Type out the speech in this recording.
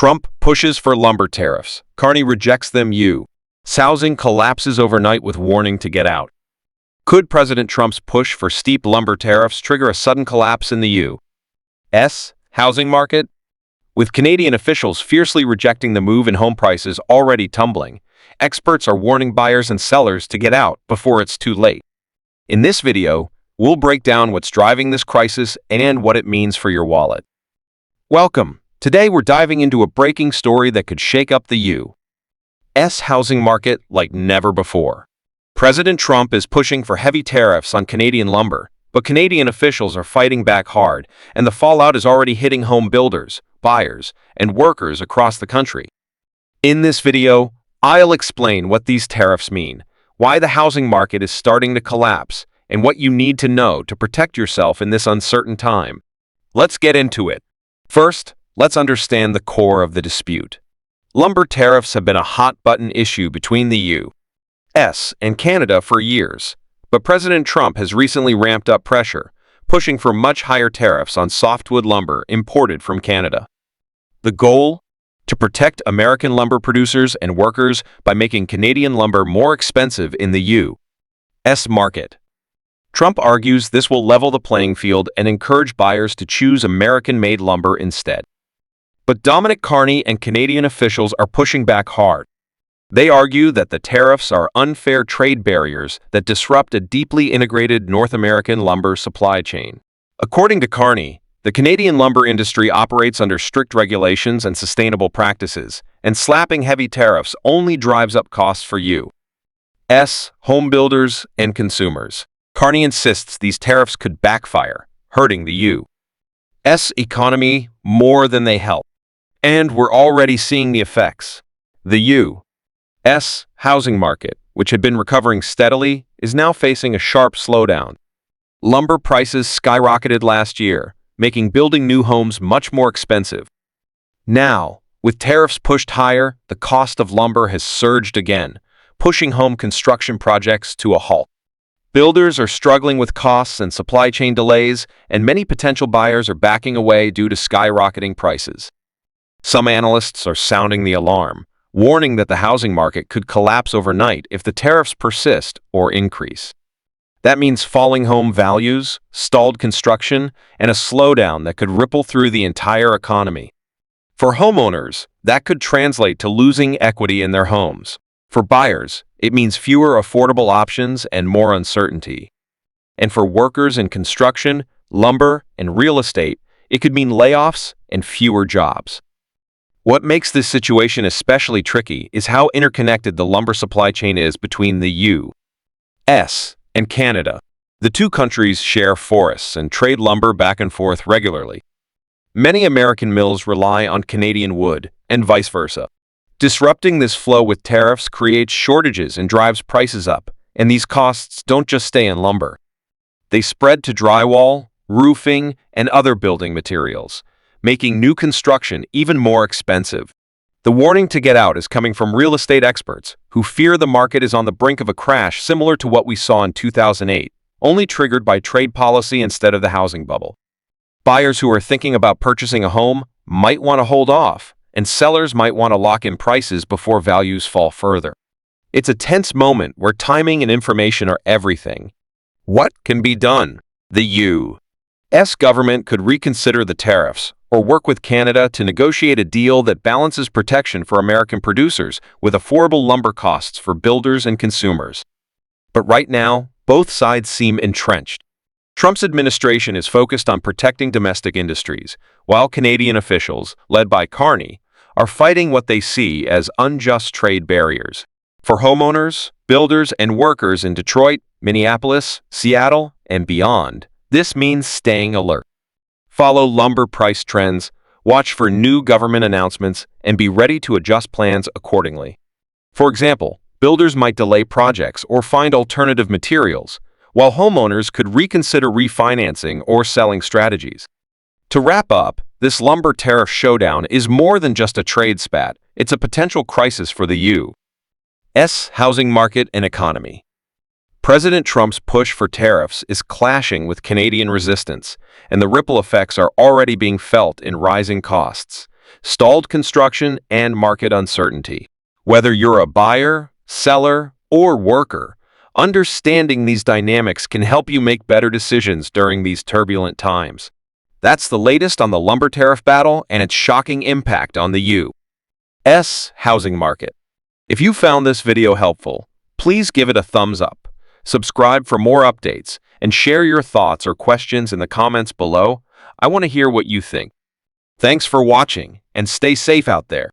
Trump pushes for lumber tariffs. Carney rejects them. ThemU.SHousing collapses overnight with warning to get out. Could President Trump's push for steep lumber tariffs trigger a sudden collapse in the U.S. housing market? With Canadian officials fiercely rejecting the move and home prices already tumbling, experts are warning buyers and sellers to get out before it's too late. In this video, we'll break down what's driving this crisis and what it means for your wallet. Welcome. Today we're diving into a breaking story that could shake up the U.S. housing market like never before. President Trump is pushing for heavy tariffs on Canadian lumber, but Canadian officials are fighting back hard, and the fallout is already hitting home builders, buyers, and workers across the country. In this video, I'll explain what these tariffs mean, why the housing market is starting to collapse, and what you need to know to protect yourself in this uncertain time. Let's get into it. First, let's understand the core of the dispute. Lumber tariffs have been a hot-button issue between the U.S. and Canada for years, but President Trump has recently ramped up pressure, pushing for much higher tariffs on softwood lumber imported from Canada. The goal? To protect American lumber producers and workers by making Canadian lumber more expensive in the U.S. market. Trump argues this will level the playing field and encourage buyers to choose American-made lumber instead. But Dominic Carney and Canadian officials are pushing back hard. They argue that the tariffs are unfair trade barriers that disrupt a deeply integrated North American lumber supply chain. According to Carney, the Canadian lumber industry operates under strict regulations and sustainable practices, and slapping heavy tariffs only drives up costs for U.S. home builders and consumers. Carney insists these tariffs could backfire, hurting the U.S. economy more than they help. And we're already seeing the effects. The U.S. housing market, which had been recovering steadily, is now facing a sharp slowdown. Lumber prices skyrocketed last year, making building new homes much more expensive. Now, with tariffs pushed higher, the cost of lumber has surged again, pushing home construction projects to a halt. Builders are struggling with costs and supply chain delays, and many potential buyers are backing away due to skyrocketing prices. Some analysts are sounding the alarm, warning that the housing market could collapse overnight if the tariffs persist or increase. That means falling home values, stalled construction, and a slowdown that could ripple through the entire economy. For homeowners, that could translate to losing equity in their homes. For buyers, it means fewer affordable options and more uncertainty. And for workers in construction, lumber, and real estate, it could mean layoffs and fewer jobs. What makes this situation especially tricky is how interconnected the lumber supply chain is between the U.S. and Canada. The two countries share forests and trade lumber back and forth regularly. Many American mills rely on Canadian wood, and vice versa. Disrupting this flow with tariffs creates shortages and drives prices up, and these costs don't just stay in lumber. They spread to drywall, roofing, and other building materials, making new construction even more expensive. The warning to get out is coming from real estate experts who fear the market is on the brink of a crash similar to what we saw in 2008, only triggered by trade policy instead of the housing bubble. Buyers who are thinking about purchasing a home might want to hold off, and sellers might want to lock in prices before values fall further. It's a tense moment where timing and information are everything. What can be done? The U.S. government could reconsider the tariffs or work with Canada to negotiate a deal that balances protection for American producers with affordable lumber costs for builders and consumers. But right now, both sides seem entrenched. Trump's administration is focused on protecting domestic industries, while Canadian officials, led by Carney, are fighting what they see as unjust trade barriers. For homeowners, builders, and workers in Detroit, Minneapolis, Seattle, and beyond, this means staying alert. Follow lumber price trends, watch for new government announcements, and be ready to adjust plans accordingly. For example, builders might delay projects or find alternative materials, while homeowners could reconsider refinancing or selling strategies. To wrap up, this lumber tariff showdown is more than just a trade spat. It's a potential crisis for the U.S. housing market and economy. President Trump's push for tariffs is clashing with Canadian resistance, and the ripple effects are already being felt in rising costs, stalled construction, and market uncertainty. Whether you're a buyer, seller, or worker, understanding these dynamics can help you make better decisions during these turbulent times. That's the latest on the lumber tariff battle and its shocking impact on the U.S. housing market. If you found this video helpful, please give it a thumbs up, subscribe for more updates, and share your thoughts or questions in the comments below. I want to hear what you think. Thanks for watching, and stay safe out there.